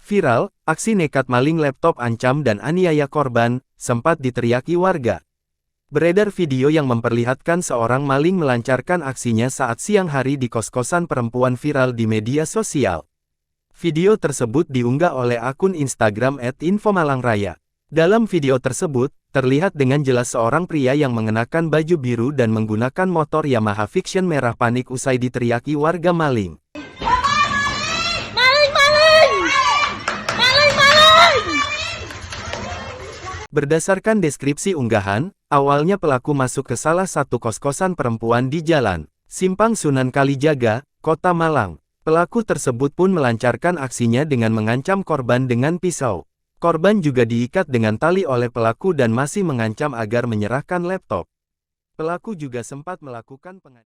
Viral, aksi nekat maling laptop ancam dan aniaya korban, sempat diteriaki warga. Beredar video yang memperlihatkan seorang maling melancarkan aksinya saat siang hari di kos-kosan perempuan viral di media sosial. Video tersebut diunggah oleh akun Instagram @infomalangraya. Dalam video tersebut, terlihat dengan jelas seorang pria yang mengenakan baju biru dan menggunakan motor Yamaha Vixion merah panik usai diteriaki warga maling. Berdasarkan deskripsi unggahan, awalnya pelaku masuk ke salah satu kos-kosan perempuan di Jalan Simpang Sunan Kalijaga, Kota Malang. Pelaku tersebut pun melancarkan aksinya dengan mengancam korban dengan pisau. Korban juga diikat dengan tali oleh pelaku dan masih mengancam agar menyerahkan laptop. Pelaku juga sempat melakukan penganiayaan.